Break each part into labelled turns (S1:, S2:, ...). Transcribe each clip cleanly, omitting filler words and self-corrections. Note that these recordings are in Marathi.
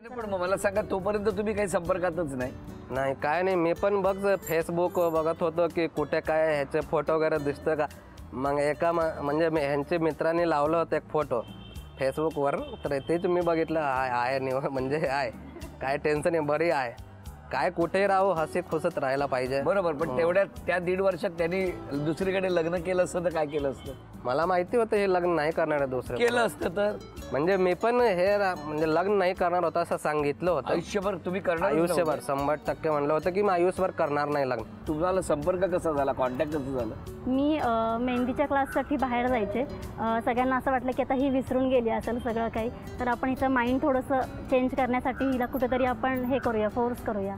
S1: पण मला सांगा, तोपर्यंत तुम्ही काही संपर्कातच नाही?
S2: नाही, काय नाही. मी पण बघ फेसबुक बघत होतो की कुठे काय ह्याचे फोटो वगैरे दिसतं का. मग एका म्हणजे ह्यांचे मित्रांनी लावलं होतं एक फोटो फेसबुकवर, तर तेच मी बघितलं. आहे म्हणजे आहे, काय टेन्शन आहे, बरी आहे. काय कुठेही राहू, हसी खुसत राहायला पाहिजे.
S1: बरोबर. पण तेवढ्या त्या 1.5 वर्षात त्यांनी दुसरीकडे लग्न केलं असतं तर काय केलं असतं?
S2: मला माहिती होतं हे लग्न नाही करणार आहे दुसरं.
S1: केलं असतं तर
S2: म्हणजे मी पण हे म्हणजे लग्न नाही करणार होतं असं सांगितलं होतं.
S1: आयुष्यभर तुम्ही करणार?
S2: आयुष्यभर 100% म्हणलं होतं की मी आयुष्यभर करणार नाही लग्न.
S1: तुम्हाला संपर्क कसा झाला, कॉन्टॅक्ट कसं झालं?
S3: मी मेहंदीच्या क्लाससाठी बाहेर जायचे. सगळ्यांना असं वाटलं की आता ही विसरून गेली असेल सगळं काही, तर आपण हिचं माइंड थोडंसं चेंज करण्यासाठी हिला कुठेतरी आपण हे करूया, फोर्स करूया.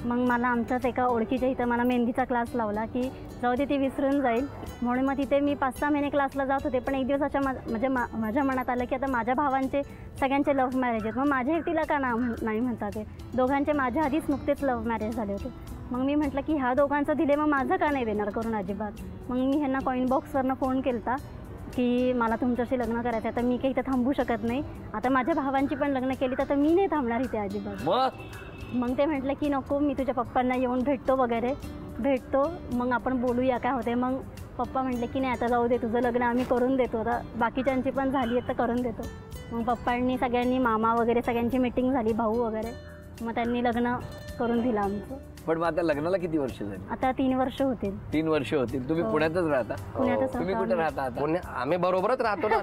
S3: मग मला आमच्याच एका ओळखीच्या इथं मला मेहंदीचा क्लास लावला की जाऊ दे ती विसरून जाईल म्हणून. मग तिथे मी 5-6 महिने क्लासला जात होते. पण एक दिवस अशा म्हणजे माझ्या मनात आलं की आता माझ्या भावांचे सगळ्यांचे लव्ह मॅरेज आहेत, मग माझ्या एकटीला का नाही म्हणतात ते. दोघांचे माझ्या आधीच नुकतेच लव्ह मॅरेज झाले होते. मग मी म्हटलं की ह्या दोघांचं दिले, मग माझं का नाही देणार करून अजिबात. मग मी ह्यांना कॉईन बॉक्सवरनं फोन केला की मला तुमच्याशी लग्न करायचं आहे, आता मी काही इथं थांबू शकत नाही. आता माझ्या भावांची पण लग्न केली तर मी नाही थांबणार इथे अजिबात. मग ते म्हटलं की नको, मी तुझ्या पप्पांना येऊन भेटतो मग आपण बोलूया काय होते. मग पप्पा म्हटले की नाही आता जाऊ दे, तुझं लग्न आम्ही करून देतो, आता बाकीच्यांची पण झाली आहे तर करून देतो. मग पप्पांनी सगळ्यांनी, मामा वगैरे सगळ्यांची मीटिंग झाली, भाऊ वगैरे, मग त्यांनी लग्न करून दिलं आमचं.
S1: पण मग आता लग्नाला किती वर्ष झाली?
S3: आता 3 वर्ष होतील.
S1: 3 वर्ष होतील. तुम्ही पुण्यातच राहता?
S3: पुण्यातच.
S1: तुम्ही कुठे राहता आता?
S2: आम्ही बरोबरच राहतो ना.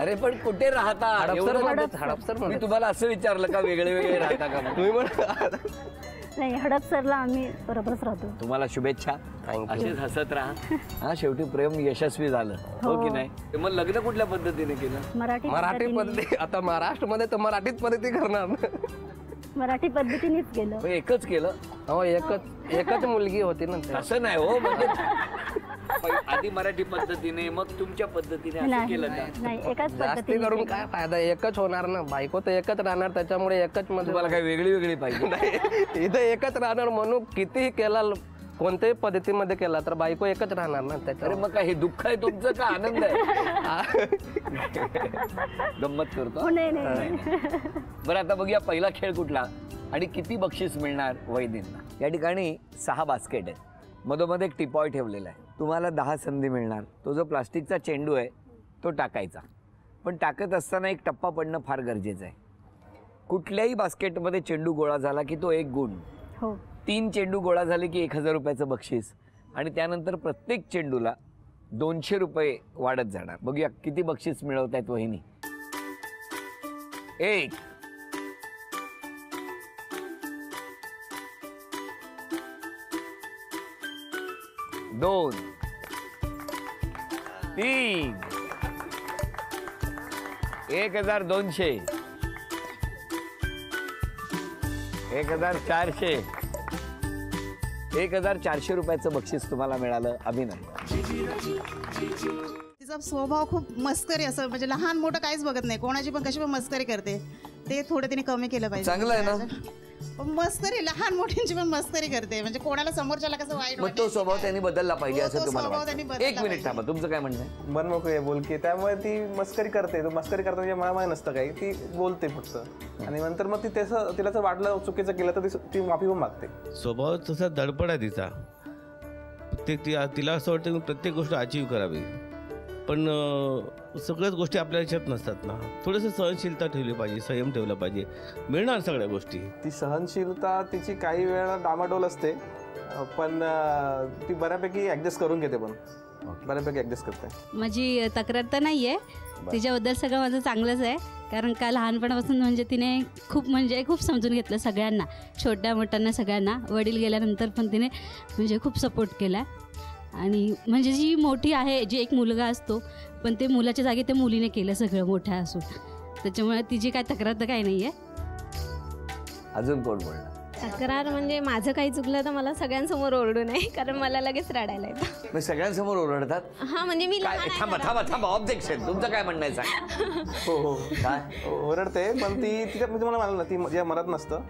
S1: अरे पण कुठे राहता?
S2: हडपसर.
S1: मी तुम्हाला असं विचारलं का वेगळे वेगळे राहता का?
S2: तुम्ही पण
S3: नाही, हडपसरला आम्ही बरोबरच राहतो.
S1: तुम्हाला शुभेच्छा. अशीच हसत राहा. हा, शेवटी प्रेम यशस्वी झालं, हो की नाही? मग लग्न कुठल्या पद्धतीने केलं?
S3: मराठी
S2: पद्धती. आता महाराष्ट्रामध्ये तर मराठीच पद्धती करणार.
S3: मराठी पद्धतीनेच केलं.
S1: एकच केलं?
S2: हो, एकच मुलगी होती ना.
S1: असं नाही हो, म्हणजे आधी मराठी पद्धतीने मग तुमच्या पद्धतीने असं केलं का?
S3: नाही, एकाच
S2: जास्ती करून काय फायदा, एकच होणार ना. बायको तर एकच राहणार, त्याच्यामुळे एकच मध्ये.
S1: तुम्हाला काय वेगळी वेगळी पाहिजे?
S2: नाही, इथं एकच राहणार म्हणून कितीही केला, कोणत्याही पद्धतीमध्ये केला तर बायको एकच राहणार ना. त्याच्या
S1: मग काय हे दुःख आहे तुमचं का आनंद आहे? गंमत करतो. बरं, आता बघूया पहिला खेळ कुठला आणि किती बक्षीस मिळणार वैदींना. या ठिकाणी 6 बास्केट आहेत. मधोमध एक टिपॉय ठेवलेला आहे. तुम्हाला 10 संधी मिळणार. तो जो प्लास्टिकचा चेंडू आहे तो टाकायचा, पण टाकत असताना एक टप्पा पडणं फार गरजेचं आहे. कुठल्याही बास्केटमध्ये चेंडू गोळा झाला की तो 1 गुण. 3 चेंडू गोळा झाले की 1000 रुपयाचं बक्षीस, आणि त्यानंतर प्रत्येक चेंडूला 200 रुपये वाढत जाणार. बघूया किती बक्षीस मिळवत आहेत वहिनी. 1 2 3 1200 1400 1400 रुपयाचं बक्षीस तुम्हाला मिळालं. अभिनंदन.
S4: तिचा स्वभाव खूप मस्करी, असं म्हणजे लहान मोठं काहीच बघत नाही, कोणाची पण कशी पण मस्करी करते. ते थोडं तिने कमी केलं पाहिजे.
S1: चांगलं आहे ना.
S4: मस्करी, लहान मोठ्यांची पण मस्करी करते, म्हणजे कोणाला समोरच्याला कसं वाईट.
S1: मग तो स्वभाव त्यांनी बदलला पाहिजे असं तुम्हाला
S4: त्यांनी
S1: वाटतं?
S4: बदलला
S1: 1 मिनिट थांबा, तुमचं काय म्हणणं आहे?
S5: मन मोकळी बोलकी, त्यामुळे ती मस्करी करते. तो मस्करी करता मला माहिती नसतं काही, ती बोलते फक्त, आणि नंतर मग ती त्याचं तिला जर वाटलं चुकीचं केलं तर ती माफी पण मागते.
S6: स्वभाव तसा धडपड आहे तिचा. तिला असं वाटतं की प्रत्येक गोष्ट अचीव करावी, पण सगळ्याच गोष्टी आपल्या ह्याच्यात नसतात ना. थोडंसं सहनशीलता ठेवली पाहिजे, संयम ठेवला पाहिजे, मिळणार सगळ्या गोष्टी.
S5: ती सहनशीलता तिची काही वेळा डामाडोल असते, पण ती बऱ्यापैकी ॲडजस्ट करून घेते, पण बऱ्यापैकी ॲडजस्ट करते.
S7: माझी तक्रार तर नाही आहे तिच्याबद्दल, सगळं माझं चांगलंच आहे. कारण का लहानपणापासून म्हणजे तिने खूप समजून घेतलं सगळ्यांना, छोट्या मोठ्यांना सगळ्यांना. वडील गेल्यानंतर पण तिने म्हणजे खूप सपोर्ट केला. आणि म्हणजे जी मोठी आहे, जी एक मुलगा असतो, पण ते मुलाच्या जागी ते मुलीने केलं सगळं मोठ्या असून. त्याच्यामुळे तिची काय तक्रार तर काही नाही आहे.
S1: अजून कोण बोलणार?
S8: तक्रार म्हणजे माझं काही चुकलं तर मला सगळ्यांसमोर ओरडू नये, कारण मला लगेच रडायला येतं.
S1: मग सगळ्यांसमोर ओरडतात?
S8: हा, म्हणजे मी
S1: थांबा ऑब्जेक्शन. तुमचं काय म्हणणं आहे सांग.
S5: हो काय ओरडते, पण ती तिच्या म्हणजे मला ती जे मनात नसतं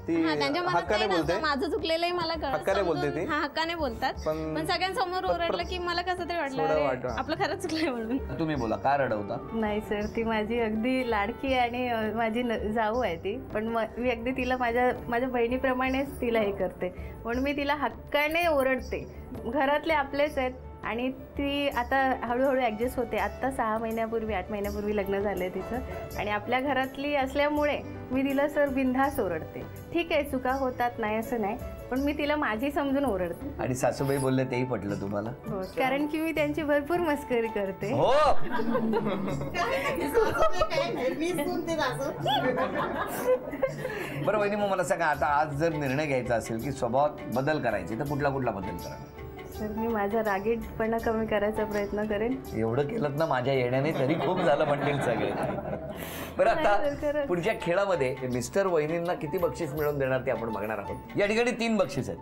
S5: ती
S8: हा, त्यांच्या मनात
S5: हक्काने
S8: काही
S5: बोलते.
S8: नसतं. माझं चुकलेलंही मला
S5: हक्काने बोलते ती.
S8: हा, हक्काने बोलतात. पण सगळ्यांसमोर ओरडलं की मला कसं तरी वाटलं,
S5: थोडं
S8: अरे,
S5: वाटलं.
S8: आपलं खरंच चुकलंय म्हणून.
S1: तुम्ही बोला, काय रडवता?
S9: नाही सर, ती माझी अगदी लाडकी आणि माझी जाऊ आहे ती. पण मी अगदी तिला माझ्या बहिणीप्रमाणेच तिला हे करते, म्हणून मी तिला हक्काने ओरडते. घरातले आपलेच आहेत आणि ती आता हळूहळू ॲडजस्ट होते. आत्ता 6 महिन्यापूर्वी 8 महिन्यापूर्वी लग्न झालं आहे तिचं आणि आपल्या घरातली असल्यामुळे मी तिला सर बिनधास्त ओरडते. ठीक आहे, चुका होतात, नाही असं नाही, पण मी तिला माझी समजून ओरडते.
S1: आणि सासूबाई बोलले तेही पटलं तुम्हाला?
S9: हो, कारण की मी त्यांची भरपूर मस्करी करते.
S1: हो. बरं वहिनी, मग मला सांगा, आता आज जर निर्णय घ्यायचा असेल की स्वभावात बदल करायचे, तर कुठला बदल करा?
S9: सर, मी माझा रागीटपणा कमी करायचा प्रयत्न करेन.
S1: एवढं केलं ना माझ्या येण्याने तरी खूप झालं म्हणतील सगळे. बरं, आता पुढच्या खेळामध्ये मिस्टर वहिनींना किती बक्षीस मिळवून देणार ते आपण बघणार आहोत. या ठिकाणी 3 बक्षीस आहेत.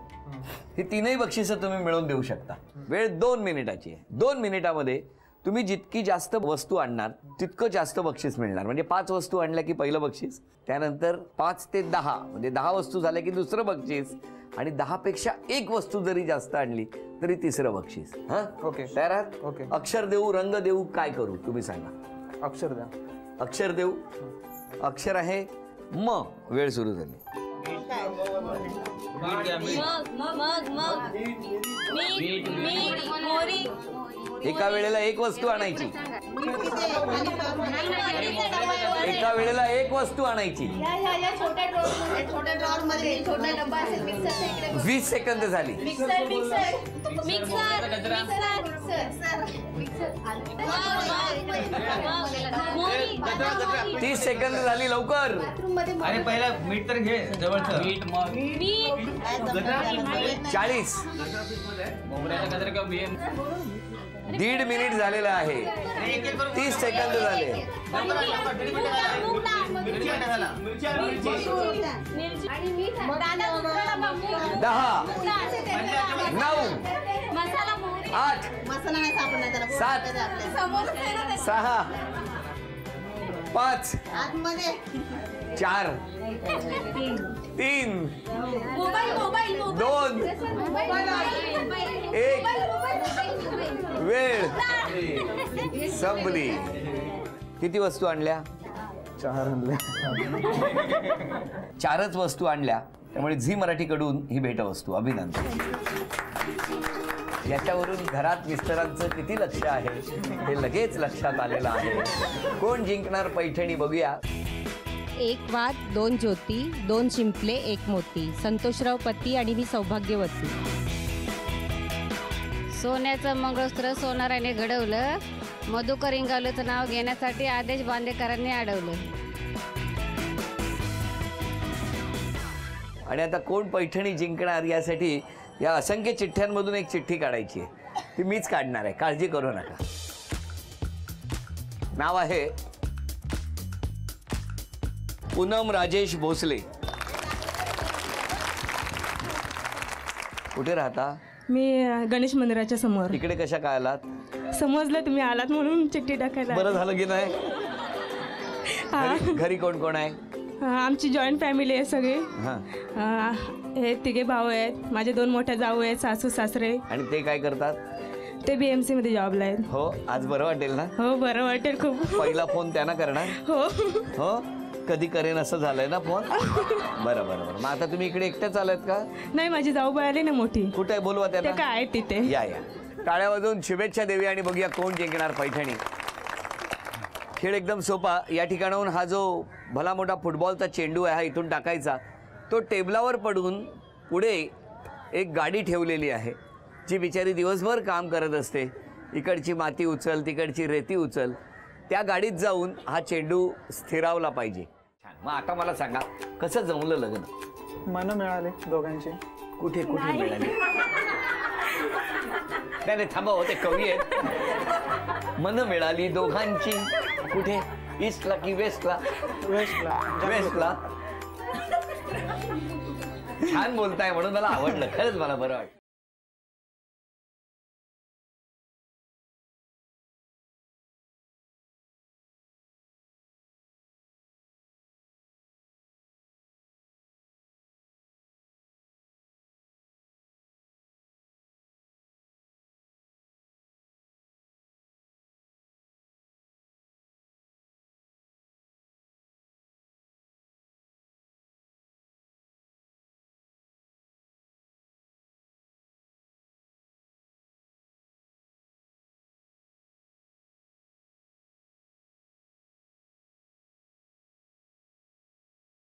S1: ही 3ही बक्षिसं तुम्ही मिळवून देऊ शकता. वेळ 2 मिनिटाची आहे. 2 मिनिटामध्ये तुम्ही जितकी जास्त वस्तू आणणार तितकं जास्त बक्षीस मिळणार. म्हणजे 5 वस्तू आणल्या की पहिलं बक्षीस, त्यानंतर 5 ते 10 म्हणजे 10 वस्तू झाल्या की दुसरं बक्षीस, आणि 10 पेक्षा 1 वस्तू जरी जास्त आणली तरी तिसरं बक्षीस. हा, ओके, तयार आहात?
S5: ओके.
S1: अक्षर देऊ, रंग देऊ, काय करू तुम्ही सांगा.
S5: अक्षर द्या.
S1: अक्षर देऊ. अक्षर आहे म. वेळ सुरू झाली. एका वेळेला 1 वस्तू आणायची. एका वेळेला 1 वस्तू आणायची. 20 सेकंद झाली. 30 सेकंद झाली. लवकर.
S10: अरे पहिला मीठ तर घे जवळचं.
S1: 40. 1.5 मिनिट झालेला आहे. 30 सेकंद झाले. 10 9 8 7 6 5 4 3 2 1. वेळ संपली. किती वस्तू आणल्या?
S5: 4 आणल्या.
S1: 4च वस्तू आणल्या. त्यामुळे झी मराठीकडून ही भेटवस्तू. अभिनंदन. याच्यावरून घरात मिस्टरांचं किती लक्ष आहे हे लगेच लक्षात आलेलं आहे. कोण जिंकणार पैठणी बघूया.
S11: 1 वाद 2 ज्योती 2 शिंपले 1 मोती. संतोषराव पती आणि मी सौभाग्यवती.
S12: सोन्याचं मंगळसूत्र सोनाराने घडवलं. मधुकर इंगावलेचं नाव घेण्यासाठी आदेश बांदेकरांनी अडवलं.
S1: आणि आता कोण पैठणी जिंकणार यासाठी या असंख्य चिठ्ठ्यांमधून एक चिठ्ठी काढायची आहे. ती मीच काढणार आहे, काळजी करू नका. नाव आहे पूनम राजेश भोसले. कुठे राहता?
S13: मी गणेश मंदिराच्या समोर.
S1: इकडे कशा काय आलात?
S13: समजलं तुम्ही आलात म्हणून चिठ्ठी टाकायला.
S1: बरं झालं की नाही? घरी कोण कोण आहे?
S13: आमची जॉईंट फॅमिली आहे सगळी. हे 3 भाऊ आहेत. माझे 2 मोठ्या जाऊ आहेत, सासू सासरे.
S1: आणि ते काय करतात?
S13: ते BMC मध्ये जॉबला आहेत.
S1: हो, आज बरं वाटेल ना?
S13: हो, बरं वाटेल खूप.
S1: पहिला फोन त्यांना करणार?
S13: हो
S1: हो, कधी करेन असं झालंय ना फोन. बरं बरं बरं. मग आता तुम्ही इकडे एकट्याच आलात का?
S13: नाही, माझी जाऊबाई आली ना मोठी.
S1: कुठे आहे? बोलवा त्यांना.
S13: काय आहे तिथे.
S1: या या. टाळ्या वाजवून शुभेच्छा देऊया आणि बघूया कोण जिंकणार पैठणी. खेळ एकदम सोपा. या ठिकाणाहून हा जो भला मोठा फुटबॉलचा चेंडू आहे हा इथून टाकायचा. तो टेबलावर पडून पुढे एक गाडी ठेवलेली आहे जी बिचारी दिवसभर काम करत असते. इकडची माती उचल, तिकडची रेती उचल. त्या गाडीत जाऊन हा चेंडू स्थिरावला पाहिजे. मग आता मला सांगा, कसं जमलं लग्न?
S5: मन मिळाले दोघांची.
S1: कुठे कुठे मिळाली? नाही थांबा, होते कवी आहेत. मन मिळाली दोघांची. कुठे? ईस्टला की वेस्टला?
S5: वेस्टला.
S1: वेस्टला. छान बोलताय म्हणून मला आवडलं. खरंच मला बरं वाटलं.